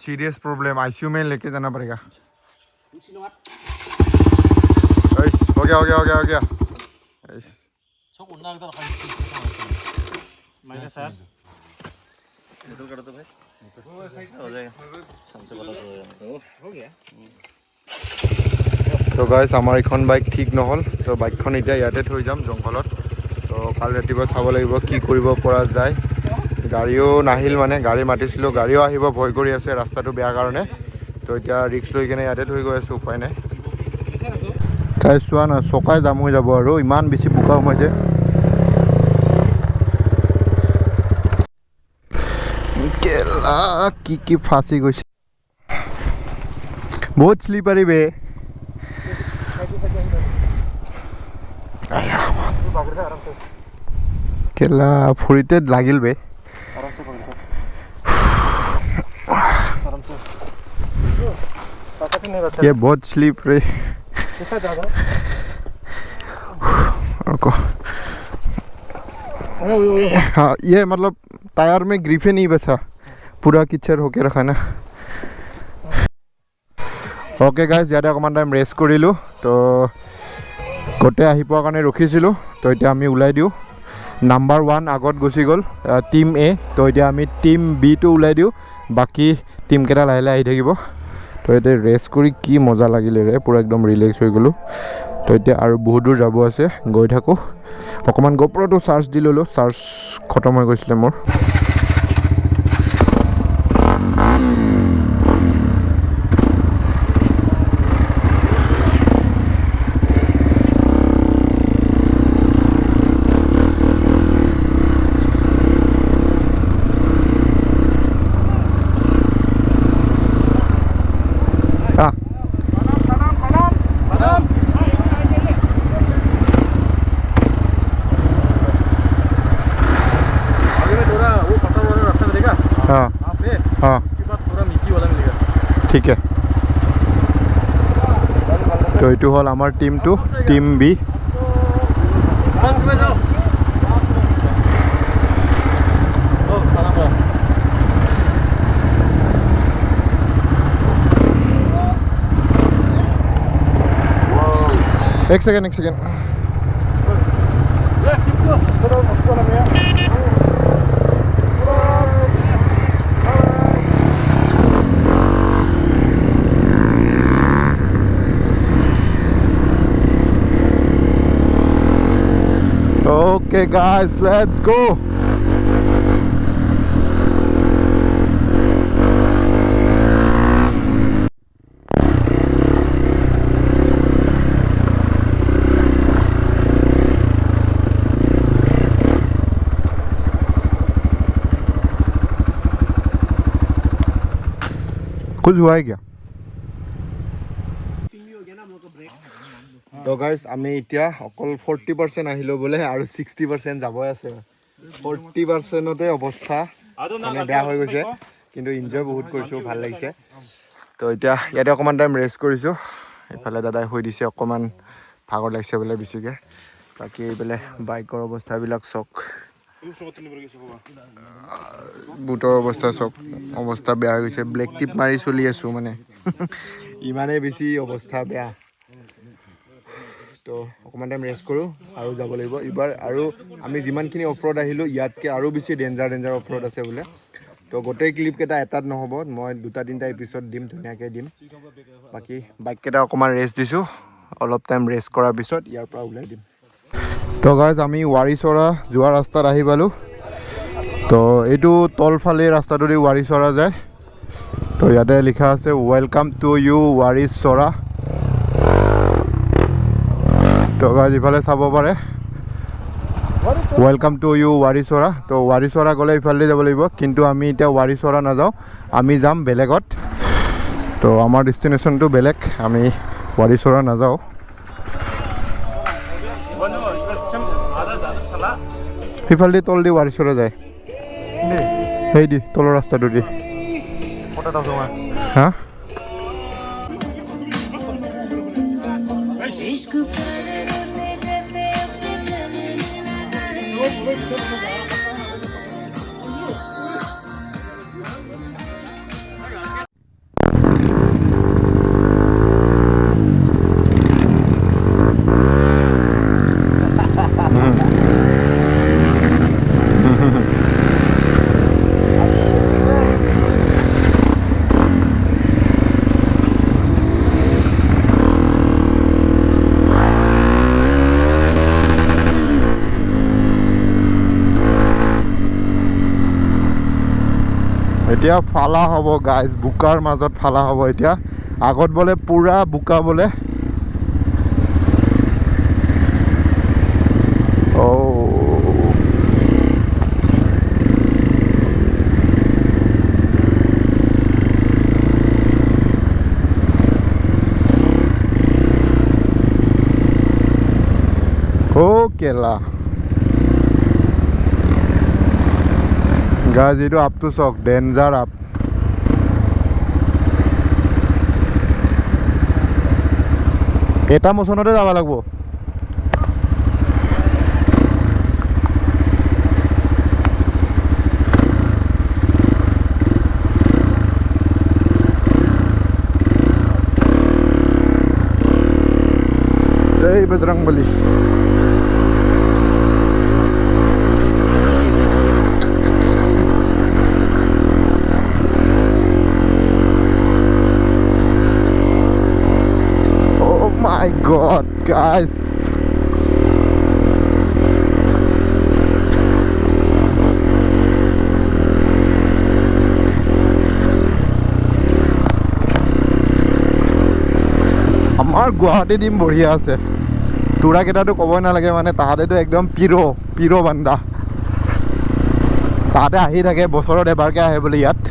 Serious problem ICU में लेके जाना पड़ेगा हो गया तो गाइस आमार इखन बाइक ठीक নহল तो बाइकखन इतना इते थৈ जाम जंगलत तो काल रातिपुवा चाब लागिब कि करिब পৰা যায় गाड़ीओ नाहिल माने गाड़ी मातिसिलो गाड़ीओ आहिब भय करि आछे रास्ताটো बेया कारणे तो इतना रिक्स লৈ किने इते थৈ गय आछो उपाय নাই गाइस चुआ ना चकाय जाम হৈ যাব আৰু ইমান বেছি বুকা সোমাইছে केला की फाँसी गई बहुत स्लीपारी बे केला फुरीते लागिल बे ये बहुत स्लीप रे हाँ ये मतलब टायर में ग्रिफे नहीं बचा पूरा किचर होके रखा ना ओके गाइस याते अकमान टाइम रेस्ट करिलो तो गोटे आहि पोৱা কাৰণে ৰখিছিলো तो এতিয়া আমি উলাই দিও নাম্বাৰ 1 আগত গুছি গল টিম এ তো এতিয়া আমি টিম বি টো উলাই দিও বাকি টিম কেটা লাহে লাহে আহি থাকিব তো এতে ৰেষ্ট কৰি কি মজা লাগিলে ৰে পুৰা একদম ৰিলেক্স হৈ গলো তো এতিয়া আৰু বহুত দূৰ যাব আছে গৈ থাকো অকমান গোপ্ৰটো চাৰ্জ দি ললো চাৰ্জ খতম হৈ গৈছিলে মোৰ हाँ ठीक है तो ये हल आमार टीम टू टीम बी एक second Okay guys, let's go. कुछ हुआ है क्या? तो गाइस आमी इतिया अकल 40% आहिलो बोले आरो 60% जाबय আছে 40% তে অবস্থা মানে বেয়া হৈ গৈছে কিন্তু এনজয় বহুত কৰিছো ভাল লাগিছে তো ইতিয়া ইয়াতে অকমান টাইম ৰেষ্ট কৰিছো এফালে দাদাই হৈ দিছে অকমান ভাগৰ লাগিছে বলে বিছিকে বাকি এইবেলে বাইকৰ অৱস্থা বিলাক চক বুটৰ অৱস্থা চক অৱস্থা বেয়া হৈ গৈছে ব্লেক টিপ মাৰি চলি আছো মানে ইমানে বেছি অৱস্থা বেয়া तो অকমান টাইম ৰেষ্ট কৰো আৰু যাব লাগিব ইবাৰ আৰু আমি যিমানখিনি অফৰোড আহিলো ইয়াতকে আৰু বেছি ডেঞ্জাৰ অফৰোড আছে বলে তো গোটেই ক্লিপ কেটা এটাত নহব মই দুটা তিনটা এপিসোড দিম ধুনিয়াকে দিম বাকি বাইক কেটা অকমান ৰেষ্ট দিছো অলপ টাইম ৰেষ্ট কৰাৰ পিছত ইয়াৰ পৰা উলাই দিম তো গাইজ আমি वारीसरा যোৱা ৰাস্তাত আহি পালো তো এটো তলফালে ৰাস্তাটো দি वारीसरा যায় তো ইয়াতে লিখা আছে ওয়েলকাম টু ইউ वारीसरा तो गाइज इफाले चाबो पारे वेलकाम टू यू वारीसरा तो वारीसरा गले इफाले যাব লাগিব কিন্তু আমি এটা वारीसरा না যাও আমি যাম বেলেগত তো আমার ডেস্টিনেশন তো বেলেগ আমি वारीसरा না যাও ইফালে তল দি वारीसरा যায় এই দি তল রাস্তাটো দি হ্যাঁ এতিয়া ফালা হ'ব গাইজ, বোকাৰ মাজত ফালা হ'ব এতিয়া। আগত বোলে পুৰা বোকা বোলে। কেলা গাইজ, এইটো আপটো চাওক, ডেঞ্জাৰ আপ। এটা মোচনতে যাব লাগিব। জয় বজৰংবলী। My God, guys. আমাৰ গুৱাহাটী টিম বঢ়িয়া আছে। তোৰাকেইটাতো ক'বই নালাগে, মানে তাহাঁতেতো একদম পিৰ বান্দা। তাহাঁতে আহি থাকে, বছৰত এবাৰকৈ আহে বোলে ইয়াত।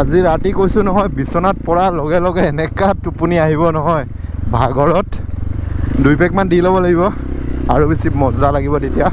আজি ৰাতি কৈছোঁ নহয়, বিচনাত পৰাৰ লগে লগে এনেকুৱা টোপনি আহিব নহয় ভাগৰত। 2 পেকমান দি ল'ব লাগিব, আৰু বেছি মজা লাগিব তেতিয়া।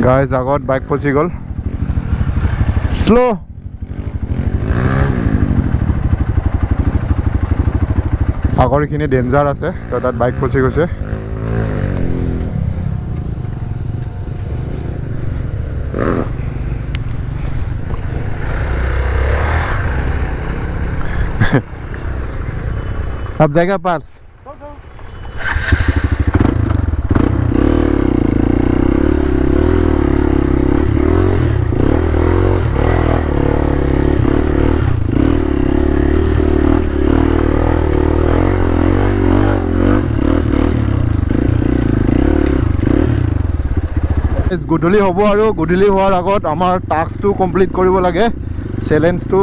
গাইজ আগত বাইক ফচি গ'ল, শ্ল' আগৰ এইখিনি ডেঞ্জাৰ আছে, তো তাত বাইক ফচি গৈছে। अब जाएगा पास গধূলি হ'ব আৰু গধূলি হোৱাৰ আগত আমাৰ টাস্কটো কমপ্লিট কৰিব লাগে, চেলেঞ্জটো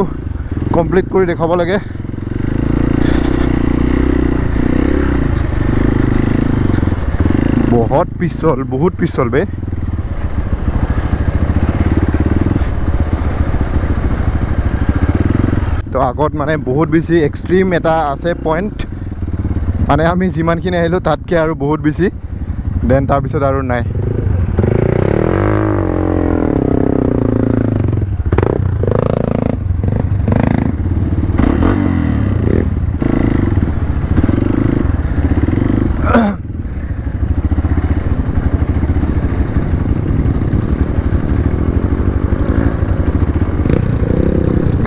কমপ্লিট কৰি দেখাব লাগে। বহুত পিছল বে। তো আগত মানে বহুত বেছি এক্সট্ৰিম এটা আছে পইণ্ট, মানে আমি যিমানখিনি আহিলোঁ তাতকৈ আৰু বহুত বেছি, দেন তাৰপিছত আৰু নাই।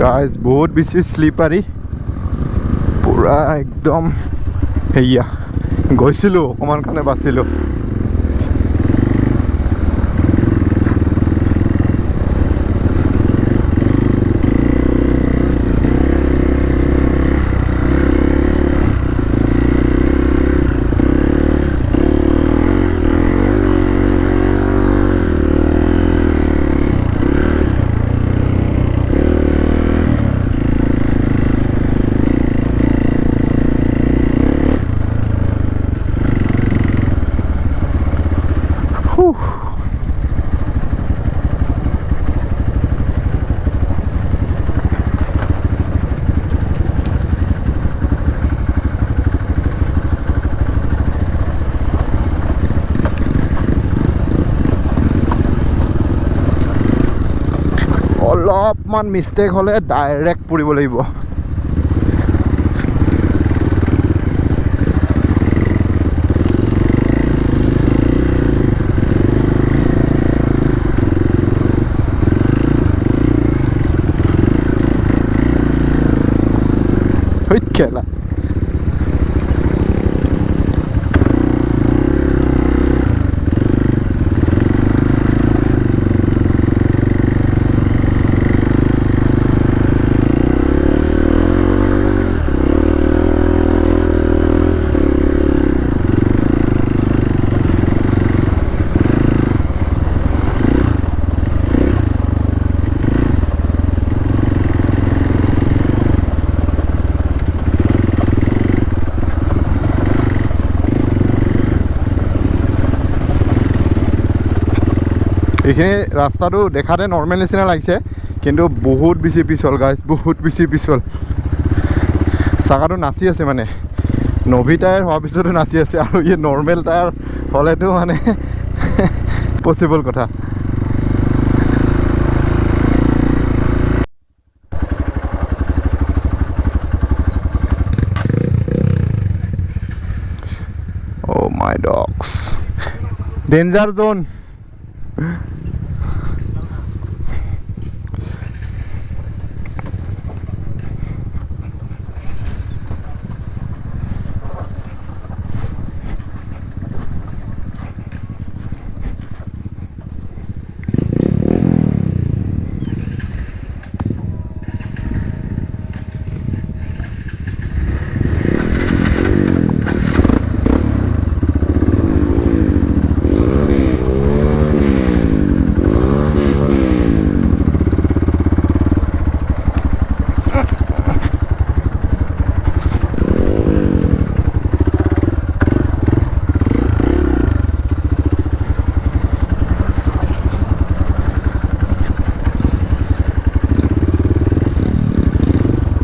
গাইজ বহুত বেছি শ্লিপাৰী, পূৰা একদম সেয়া গৈছিলোঁ অকণমান কাৰণে বাচিলোঁ। অলপমান মিষ্টেক হ'লে ডাইৰেক্ট পৰিব লাগিব। খেলা এইখিনি ৰাস্তাটো দেখাতে নৰ্মেল নিচিনা লাগিছে, কিন্তু বহুত বেছি পিছল গাইজ, বহুত বেছি পিছল। চাকাটো নাচি আছে, মানে নভি টায়াৰ হোৱাৰ পিছতো নাচি আছে, আৰু এই নৰ্মেল টায়াৰ হ'লেতো মানে পচিবল কথা। Oh my dogs, danger zone.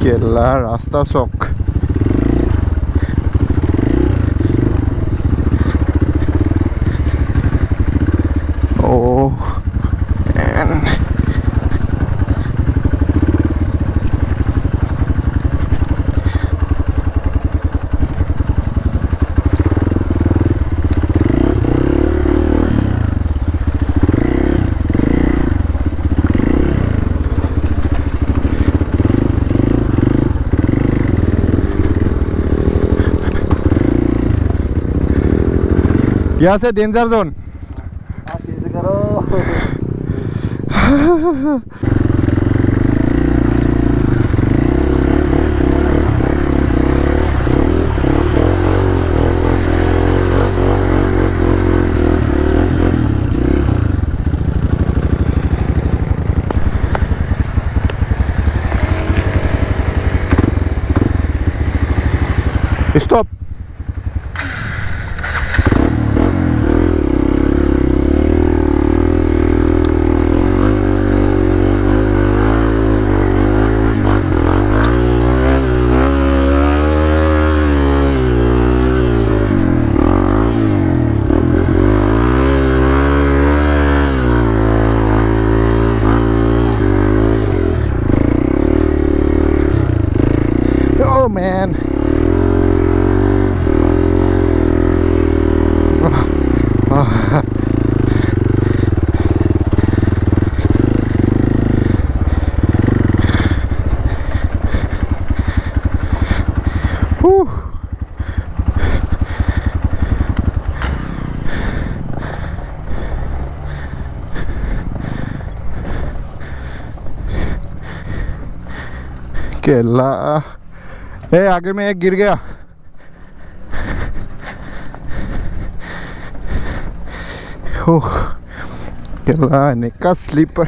কেলা রাস্তা চক। ও यहाँ से डेंजर जोन। आप तेज करो। Stop. Oh man. Whew. केला ए आगे में एक गिर गया ओह केला निका स्लीपर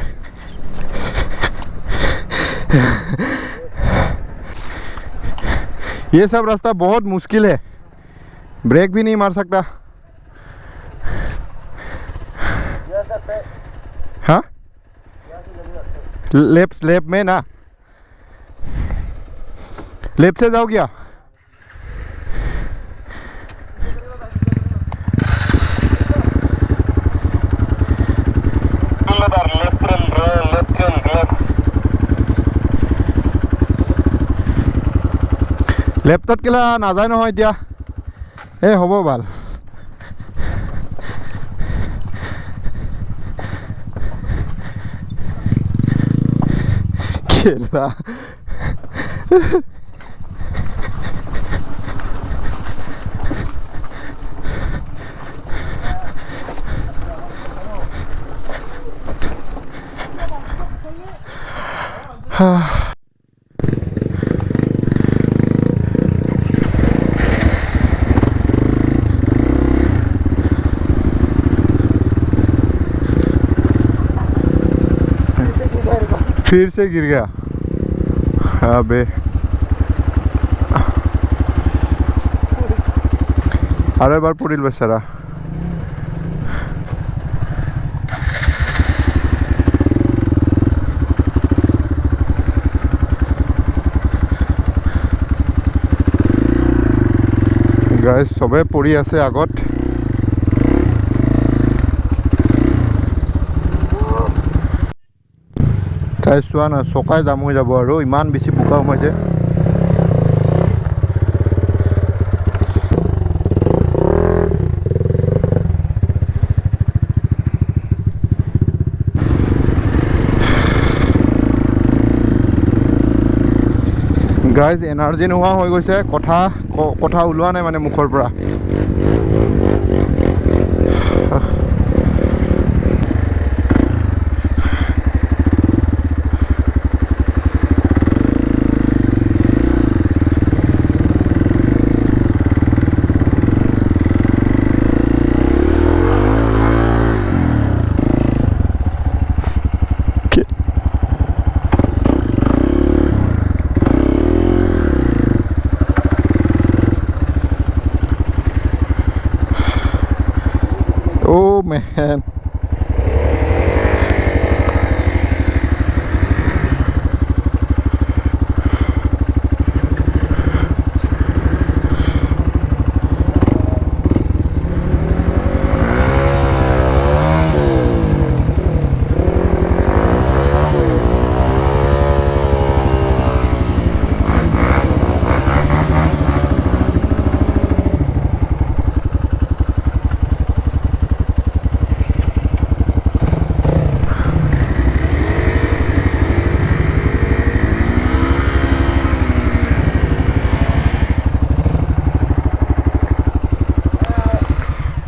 ये सब रास्ता बहुत मुश्किल है ब्रेक भी नहीं मार सकता हाँ लेफ्ट में ना लेफ्ट से जाओ क्या लेफ्टত কেলা নাযায় নহয় এতিয়া এই হ'ব ভাল কেলা फिर से गिर गया अबे अरे बार पुरिल बेचारा गाइस सबे पड़ी आछे आगत गाइस चुआ ना चकाय जाम हो जाब आरो इमान बेसि बुका सोमाइছে गाइस एनार्जी নোহোৱা হৈ গৈছে কথা ওলোৱা নাই মানে মুখৰ পৰা Oh man.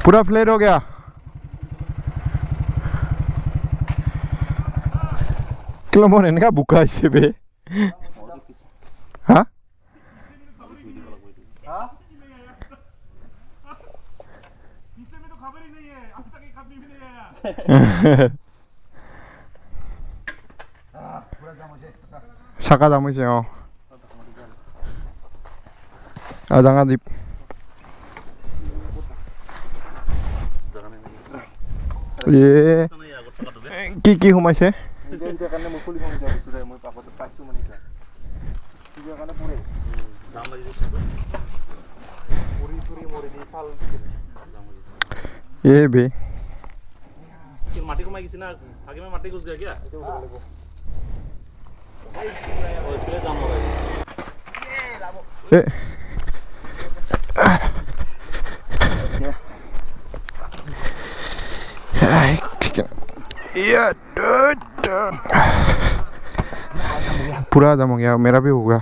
पूरा फ्लेट हो गया किलो मोर एनका बुका आइसे बे हाँ চাকা জাম হৈছে ডাঙা দ্বীপ কি সোমাইছে বে মাটি কমাই গেছি না আগে মাটি গুছ গা কিয়া पूरा जम हो गया मेरा भी हो गया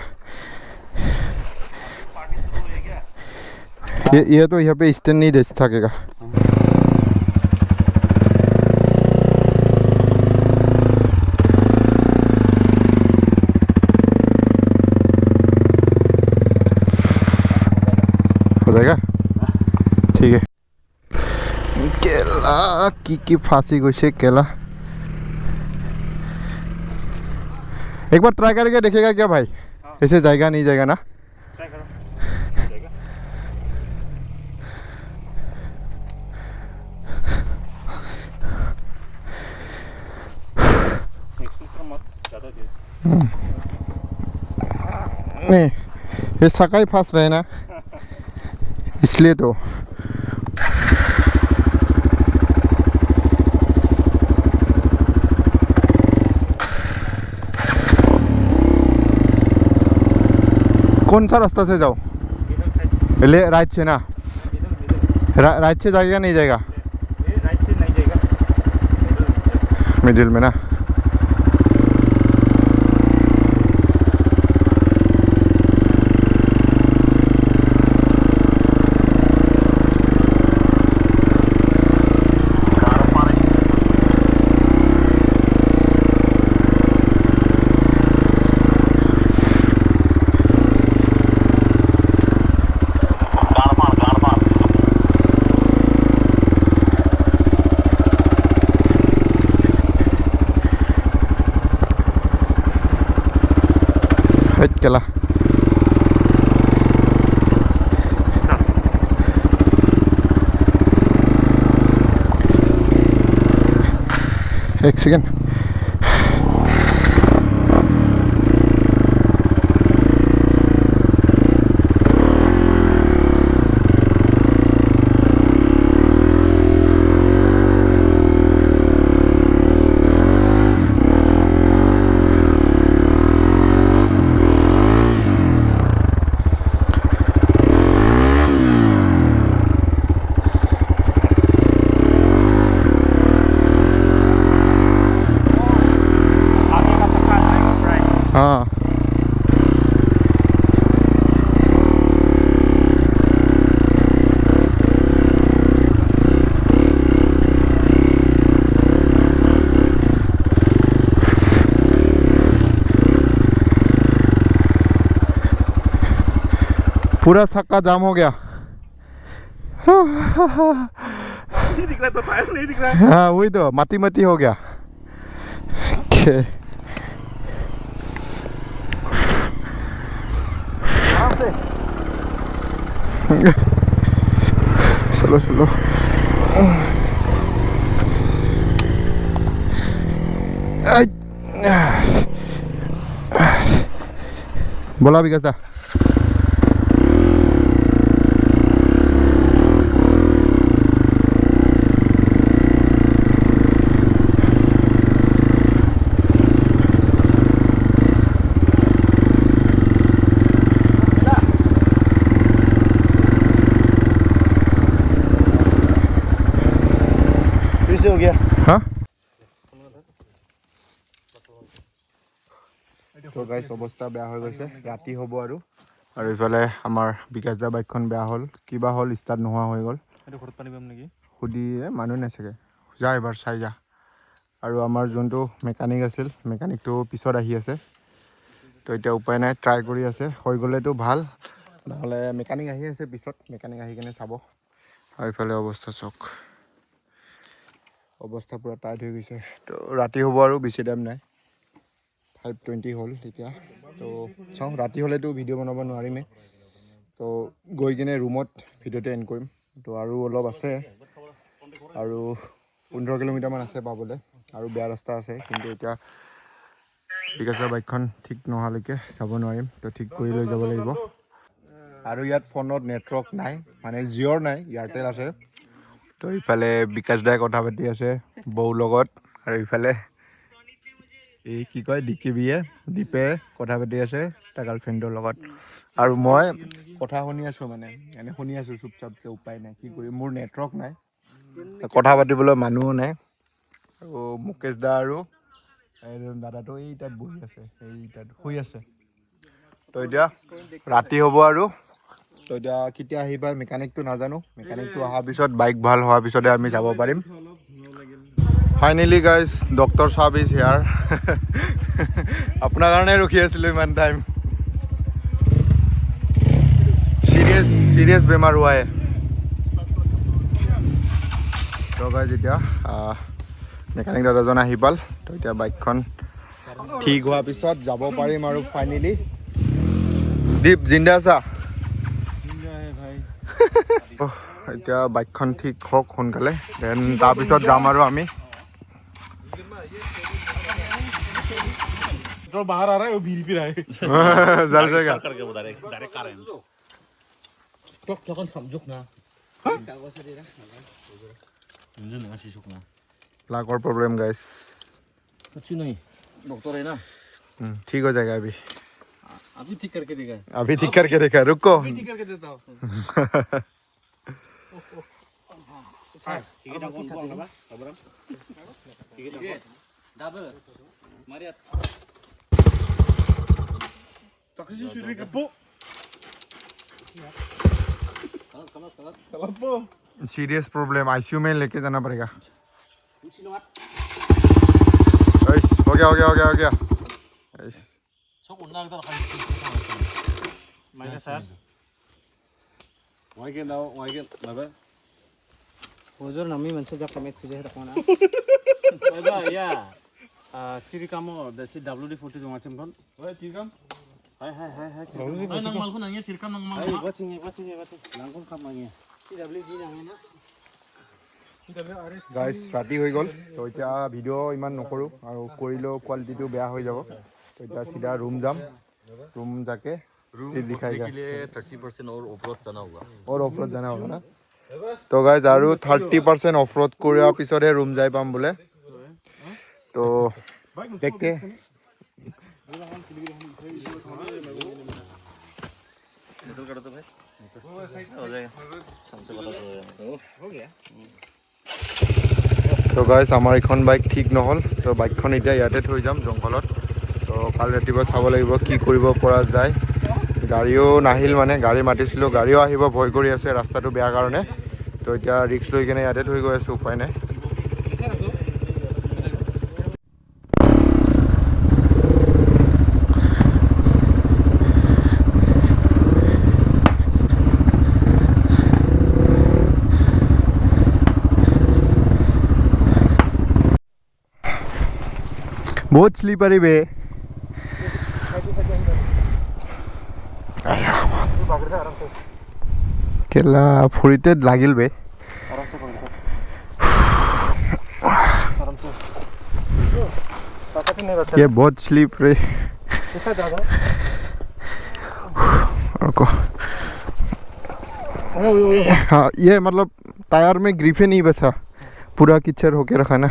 ये तो यहाँ पे स्टैंड नहीं दे सकेगा हो जाएगा ठीक है केला की फांसी गई केला एक बार ट्राई करके देखेगा क्या भाई ऐसे जाएगा नहीं जाएगा ना नहीं ये सकाई फंस रहे ना इसलिए तो कौन सा रास्ता से जाओ ले राइट से ना राइट से जाएगा नहीं जाएगा राइट से नहीं जाएगा मिडिल में ना केला एक सेकेंड हाँ पूरा छक्का जाम हो गया नहीं दिख रहा तो टायर नहीं दिख रहा है हाँ वही तो माती माती हो गया चलो चलो बोला भी कैसा हो गया हाँ तो गाइस অৱস্থা বেয়া হৈ গৈছে ৰাতি হ'ব আৰু ইফালে আমাৰ বিকাশ দা বাইকখন বেয়া হ'ল কিবা হ'ল ষ্টাৰ্ট নোহোৱা হৈ গ'ল এইটো ঘৰত পানী পাম নেকি সুধি মানুহ নাথাকে যা এবাৰ চাই যা আৰু আমাৰ যোনটো মেকানিক আছিল মেকানিকটো পিছত আহি আছে তো এতিয়া উপায় নাই ট্ৰাই কৰি আছে হৈ গ'লেতো ভাল নহ'লে মেকানিক আহি আছে পিছত মেকানিক আহি কিনে চাব আৰু ইফালে অৱস্থা চাওক অৱস্থা পুৰা টাইট হৈ গৈছে তো ৰাতি হ'ব আৰু বেছি টাইম নাই 5:20 হ'ল এতিয়া তো চাওঁ ৰাতি হ'লেতো ভিডিঅ' বনাব নোৱাৰিমেই তো গৈ কিনে ৰুমত ভিডিঅ'টো এণ্ড কৰিম। তো আৰু অলপ আছে, আৰু 15 কিলোমিটাৰমান আছে পাবলৈ, আৰু বেয়া ৰাস্তা আছে, কিন্তু এতিয়া বিকাশৰ বাইকখন ঠিক নোহোৱালৈকে যাব নোৱাৰিম। তো ঠিক কৰি লৈ যাব লাগিব। আৰু ইয়াত ফোনত নেটৱৰ্ক নাই, মানে জিঅ'ৰ নাই, এয়াৰটেল আছে। তো ইফালে বিকাশ দাই কথা পাতি আছে বৌৰ লগত, আৰু ইফালে এই কি কয় দীপে কথা পাতি আছে তাৰ গাৰ্লফ্ৰেণ্ডৰ লগত, আৰু মই কথা শুনি আছোঁ, মানে এনে শুনি আছোঁ চুপচাপকৈ, উপায় নাই, কি কৰিম, মোৰ নেটৱৰ্ক নাই, কথা পাতিবলৈ মানুহো নাই। আৰু মুকেশ দা আৰু দাদাটো এই তাত বহি আছে, এই তাত শুই আছে। তো এতিয়া ৰাতি হ'ব, আৰু তো এতিয়া কেতিয়া আহি পায় মেকানিকটো নাজানো, মেকানিকটো অহাৰ পিছত, বাইক ভাল হোৱাৰ পিছতে আমি যাব পাৰিম। Finally guys doctor Sahib is হিয়াৰ। আপোনাৰ কাৰণে ৰখি আছিলোঁ ইমান টাইম। চিৰিয়াছ বেমাৰ হোৱাই। তো গাইজ এতিয়া মেকানিক দাদাজন আহি পাল। তো এতিয়া বাইকখন ঠিক হোৱাৰ পিছত যাব পাৰিম আৰু ফাইনেলি। দীপ জিন্দা আছা? এতিয়া বাইকখন ঠিক হওক সোনকালে, দেন তাৰপিছত যাম আৰু আমি। तो बाहर आ रहा है वो भीड़ भी रहा है जल जाएगा करके वो डायरेक्ट करेंट तो कौन समझुक ना इंजन ना शिशुक ना लाखों प्रॉब्लम गाइस, कुछ नहीं डॉक्टर है ना ठीक हो जाएगा अभी ठीक करके देगा अभी ठीक करके देखा, रुको ठीक करके देता हूँ ठीक है कौन कौन है बा अबरम ठीक है डबल मारिया taksi suri kepo कलपो सीरियस प्रॉब्लम, आईसीयू में लेके जाना पड़ेगा। हो गया सब उन्ना इधर माइक सर वाइके नबे हुजूर नमी मनसे जा कमेट तुझे तकोना बाबा या चिरिकामो दसी WD-40 जोंगाचम फन ओए चिरिकाम हाय नंग मालको नंगे चिरिकाम नंग मालको वाचिंग नंगम काम नंगे WD नंगे ना গাইজ ৰাতি হৈ গ'ল। তো এতিয়া ভিডিঅ' ইমান নকৰোঁ, আৰু কৰিলেও কোৱালিটিটো বেয়া হৈ যাব। তো এতিয়া চিধা ৰুম যাম, ৰুম যাকে दिखाई 30% और ऑफ-रोड जाना होगा। और ऑफ-रोड जाना होगा ना। तो गाइज আৰু 30% অফ-रोड কৰাৰ পিছতহে ৰুম যাই পাম বোলে। তো দেখতে তো গাইজ আমাৰ এখন বাইক ঠিক নহ'ল। তো বাইকখন এতিয়া ইয়াতে থৈ যাম জংঘলত। তো কাল ৰাতিপুৱা চাব লাগিব কি কৰিব পৰা যায়। গাড়ীও নাহিল, মানে গাড়ী মাতিছিলোঁ, গাড়ীও আহিব ভয় কৰি আছে ৰাস্তাটো বেয়া কাৰণে। তো এতিয়া ৰিক্স লৈ কিনে ইয়াতে থৈ গৈ আছোঁ, উপায় নাই। बहुत स्लीपर बे केला फुरीते लागिल बे ये बहुत स्लीप रे। हाँ ये मतलब टायर में ग्रिफे नहीं बसा, पूरा कीचड़ होके रखा ना।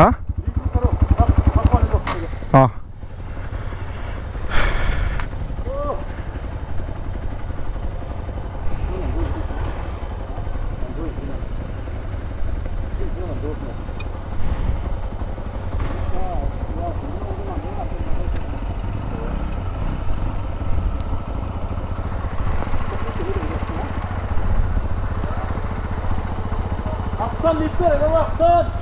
हाँ हाँ Son, lift it, go up, son.